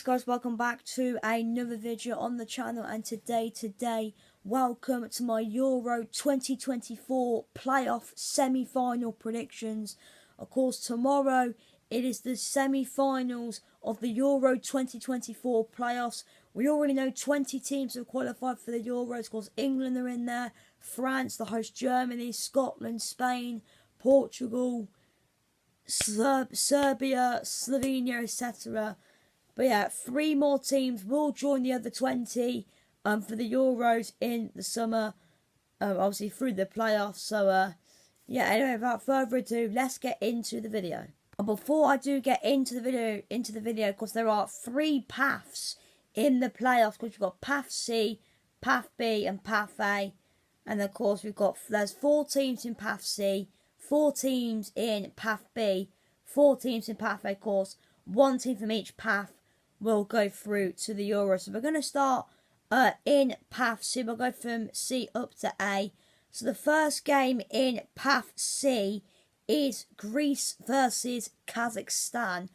guys, welcome back to another video on the channel, and today welcome to my Euro 2024 playoff semi-final predictions. Of course, tomorrow it is the semi-finals of the Euro 2024 playoffs. We already know 20 teams have qualified for the Euros. Of course, England are in there, France, the host Germany, Scotland, Spain, Portugal, Serbia, Slovenia, etc. But yeah, 3 more teams will join the other 20 for the Euros in the summer, obviously through the playoffs. So yeah, anyway, without further ado, let's get into the video. And before I do get into the video, because there are 3 paths in the playoffs. Because we've got Path C, Path B, and Path A, and of course there's 4 teams in Path C, 4 teams in Path B, 4 teams in Path A. Of course, 1 team from each path will go through to the Euro. So we're going to start in Path C. We'll go from C up to A. So the first game in Path C is Greece versus Kazakhstan.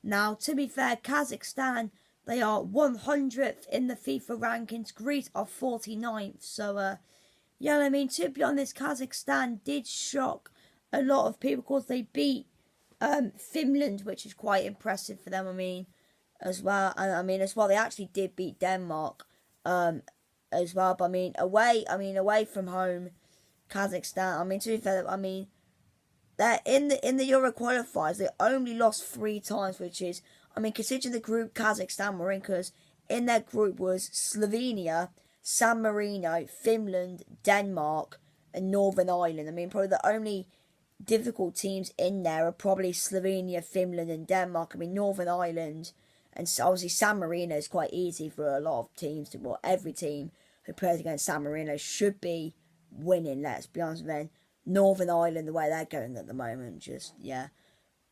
Now, to be fair, Kazakhstan, they are 100th in the FIFA rankings. Greece are 49th. So, yeah, I mean, to be honest, Kazakhstan did shock a lot of people because they beat Finland, which is quite impressive for them. I mean, as well, and as well, they actually did beat Denmark, as well. But away from home, Kazakhstan. To be fair, they're in the Euro qualifiers. They only lost 3 times, which is, considering the group Kazakhstan were in, because in their group was Slovenia, San Marino, Finland, Denmark, and Northern Ireland. Probably the only difficult teams in there are probably Slovenia, Finland, and Denmark. Northern Ireland and obviously San Marino is quite easy for a lot of teams. Every team who plays against San Marino should be winning, let's be honest with you. Northern Ireland, the way they're going at the moment, yeah.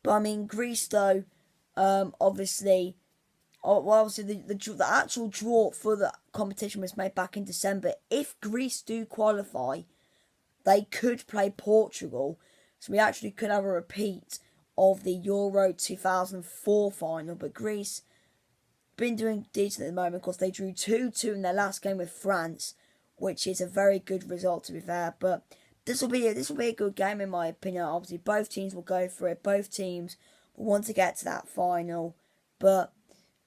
But Greece though, obviously the actual draw for the competition was made back in December. If Greece do qualify, they could play Portugal. So we actually could have a repeat of the Euro 2004 final. But Greece been doing decent at the moment because they drew 2-2 in their last game with France, which is a very good result, to be fair. But this will be a good game in my opinion. Obviously, both teams will go for it. Both teams will want to get to that final. But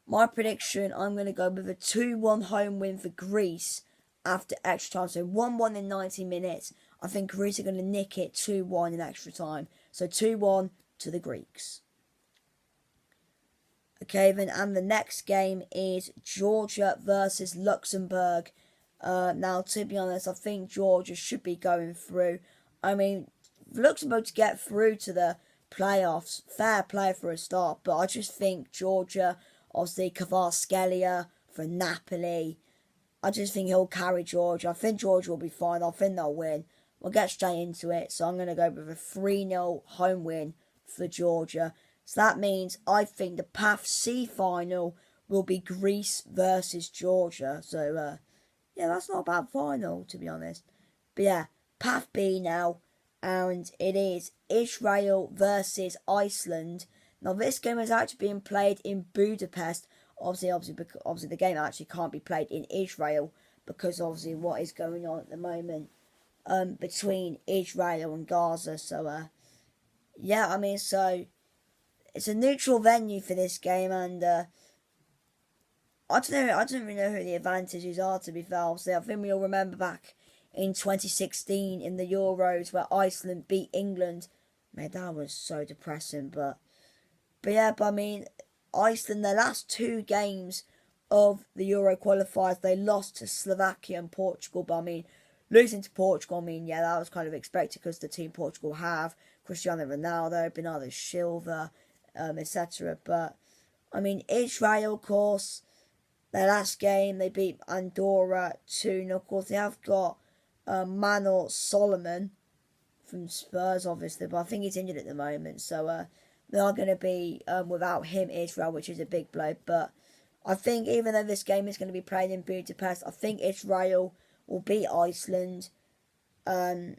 my prediction, I'm going to go with a 2-1 home win for Greece after extra time. So 1-1 in 90 minutes. I think Greece are going to nick it 2-1 in extra time. So 2-1 to the Greeks. Okay, then, and the next game is Georgia versus Luxembourg. Now, to be honest, I think Georgia should be going through. Luxembourg to get through to the playoffs, fair play for a start. But I just think Georgia, obviously Kvaratskhelia for Napoli, I just think he'll carry Georgia. I think Georgia will be fine. I think they'll win. We'll get straight into it. So I'm going to go with a 3-0 home win for Georgia. So that means I think the Path C final will be Greece versus Georgia. So, yeah, that's not a bad final, to be honest. But yeah, Path B now. And it is Israel versus Iceland. Now, this game is actually being played in Budapest. Obviously, the game actually can't be played in Israel because, obviously, what is going on at the moment between Israel and Gaza. So, yeah, so it's a neutral venue for this game, and I don't really know who the advantages are, to be fair. Obviously, I think we all remember back in 2016 in the Euros where Iceland beat England. Man, that was so depressing. But yeah, Iceland, their last 2 games of the Euro qualifiers, they lost to Slovakia and Portugal. But losing to Portugal, yeah, that was kind of expected because the team Portugal have Cristiano Ronaldo, Bernardo Silva, etc. But Israel, of course, their last game they beat Andorra 2-0. Of course, they have got Manor Solomon from Spurs, obviously, but I think he's injured at the moment. So they are going to be without him, Israel, which is a big blow. But I think even though this game is going to be played in Budapest, I think Israel will beat Iceland. I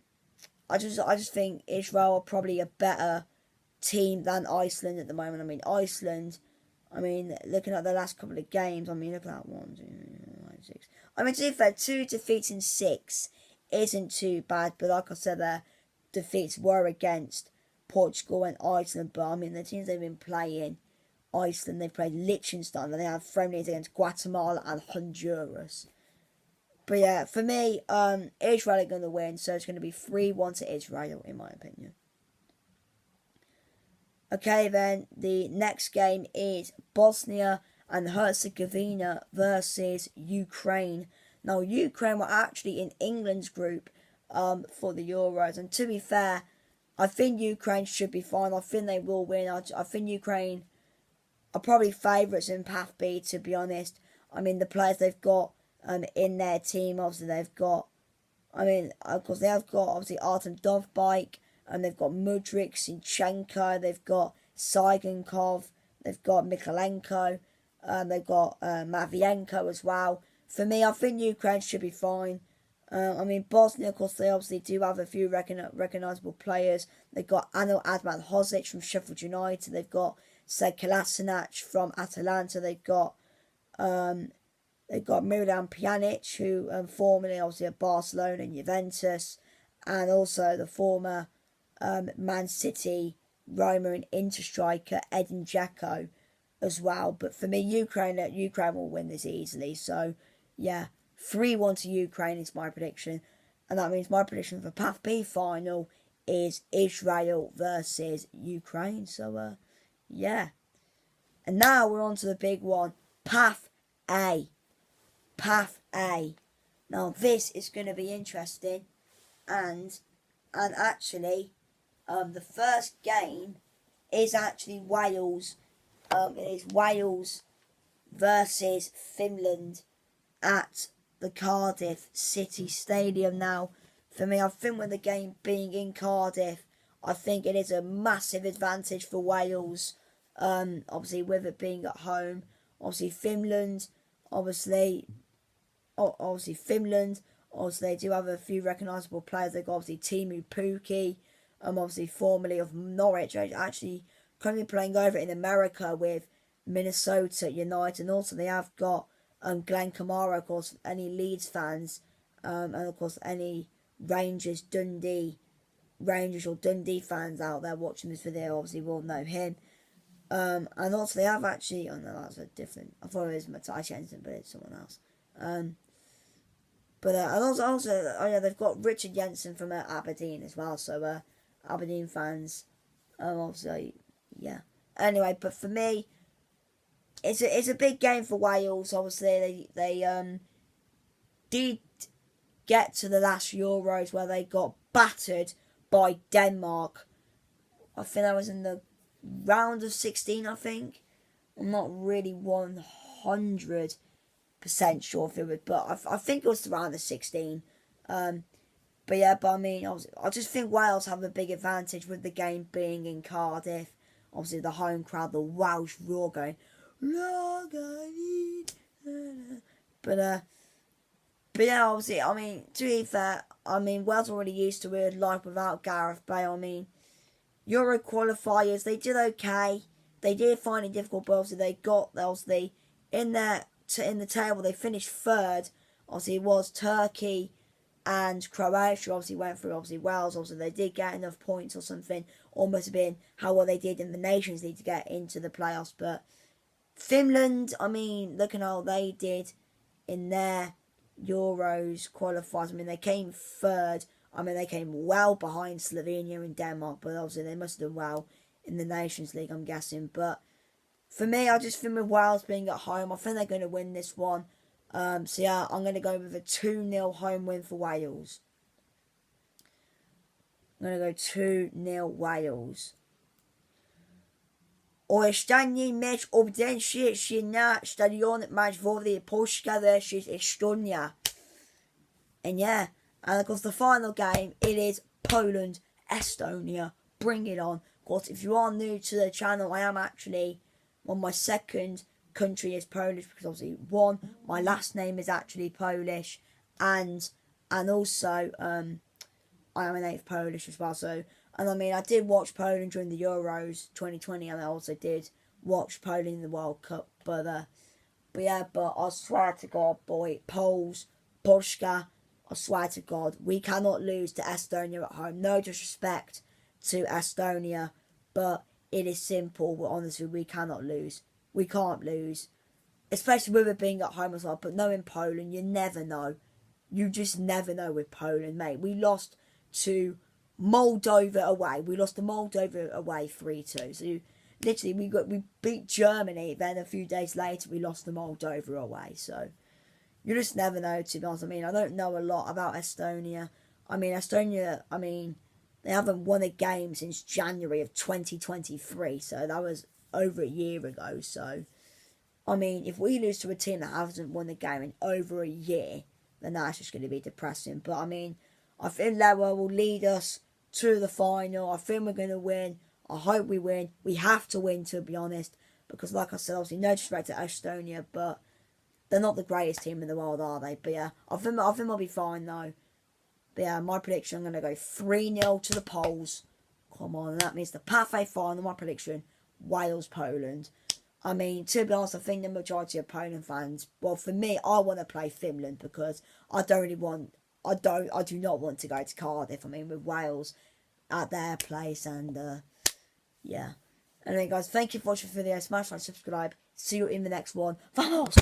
just think Israel are probably a better team than Iceland at the moment. Iceland, I mean, looking at the last couple of games, I mean, look at that 1, 2, 5, 6. I mean, to be fair, 2 defeats in 6 isn't too bad, but like I said, their defeats were against Portugal and Iceland. But I mean, the teams they've been playing, Iceland, they've played Liechtenstein, and they have friendlies against Guatemala and Honduras. But yeah, for me, Israel are going to win, so it's going to be 3-1 to Israel, in my opinion. Okay, then the next game is Bosnia and Herzegovina versus Ukraine. Now, Ukraine were actually in England's group for the Euros, and to be fair, I think Ukraine should be fine. I think they will win. I think Ukraine are probably favourites in Path B, to be honest. I mean, the players they've got in their team, obviously they've got, I mean, of course they have got obviously Artem Dovbyk, and they've got Mudryk, Zinchenko, they've got Sigankov, they've got Mikhalenko, they've got Matvienko as well. For me, I think Ukraine should be fine. I mean, Bosnia, of course, they obviously do have a few recognisable players. They've got Anil Adman Hodzic from Sheffield United. They've got Sed Kolasinac from Atalanta. They've got Milan Pjanic, who formerly obviously at Barcelona and Juventus, and also the former Man City, Roma and Inter striker Edin Dzeko as well. But for me, Ukraine will win this easily. So yeah, 3-1 to Ukraine is my prediction, and that means my prediction for Path B final is Israel versus Ukraine. So yeah, and now we're on to the big one, Path A. Path A. Now this is going to be interesting, and actually, the first game is actually Wales. It is Wales versus Finland at the Cardiff City Stadium. Now, for me, I think with the game being in Cardiff, I think it is a massive advantage for Wales. Obviously, with it being at home, obviously Finland, obviously they do have a few recognisable players. They've got obviously Timu Pukki, obviously formerly of Norwich, actually currently playing over in America with Minnesota United, and also they have got Glenn Kamara, of course, any Leeds fans, and of course any Rangers or Dundee fans out there watching this video obviously will know him. And also they have actually, oh no, that's a different, I thought it was Matthias Jensen, but it's someone else. But and also, oh yeah, they've got Richard Jensen from Aberdeen as well. So Aberdeen fans, obviously, yeah. Anyway, but for me, it's a big game for Wales. Obviously, they did get to the last Euros where they got battered by Denmark. I think that was in the round of 16. I think I'm not really 100% sure if it was, but I think it was around the 16. But yeah, but I mean, I just think Wales have a big advantage with the game being in Cardiff. Obviously, the home crowd, the Welsh roar going, but yeah, obviously, I mean, to be fair, I mean, Wales already used to it, life without Gareth Bale. I mean, Euro qualifiers, they did okay. They did find it difficult, but obviously they got, obviously, in the table, they finished third. Obviously, it was Turkey and Croatia obviously went through, obviously Wales, obviously they did get enough points or something, almost have been how well they did in the Nations League to get into the playoffs. But Finland, I mean, looking how they did in their Euros qualifiers, I mean, they came third. I mean, they came well behind Slovenia and Denmark, but obviously they must have done well in the Nations League, I'm guessing. But for me, I just think with Wales being at home, I think they're going to win this one. So yeah, I'm going to go with a 2-0 home win for Wales. I'm going to go 2-0 Wales. Ostatni mecz odbędzie się na stadionie Maćwowy Polska versus Estonia. And yeah, and of course the final game, it is Poland, Estonia. Bring it on. Of course, if you are new to the channel, I am actually, well, my second country is Polish, because obviously, one, my last name is actually Polish, and also I am a native Polish as well. So, and I mean, I did watch Poland during the Euros 2020, and I also did watch Poland in the World Cup. But yeah, but I swear to God, boy, Poles, Polska, I swear to God, we cannot lose to Estonia at home. No disrespect to Estonia, but it is simple. But honestly, we cannot lose. We can't lose. Especially with it being at home as well. But knowing Poland, you never know. You just never know with Poland, mate. We lost to Moldova away. We lost to Moldova away 3-2. So literally, we beat Germany. Then a few days later, we lost to Moldova away. So you just never know, to be honest. I mean, I don't know a lot about Estonia. Estonia, they haven't won a game since January of 2023. So that was over a year ago. So, I mean, if we lose to a team that hasn't won a game in over a year, then that's just going to be depressing. But, I mean, I think Lewa will lead us to the final. I think we're going to win. I hope we win. We have to win, to be honest. Because, like I said, obviously, no disrespect to Estonia, but they're not the greatest team in the world, are they? But yeah, I think I'll be fine though. But yeah, my prediction, I'm going to go 3-0 to the Poles. Come on, that means the Pathé final. My prediction, Wales-Poland. I mean, to be honest, I think the majority of Poland fans, well, for me, I want to play Finland because I do not want to go to Cardiff. I mean, with Wales at their place, and yeah. Anyway, guys, thank you for watching the video. Smash like, subscribe. See you in the next one. Vamos!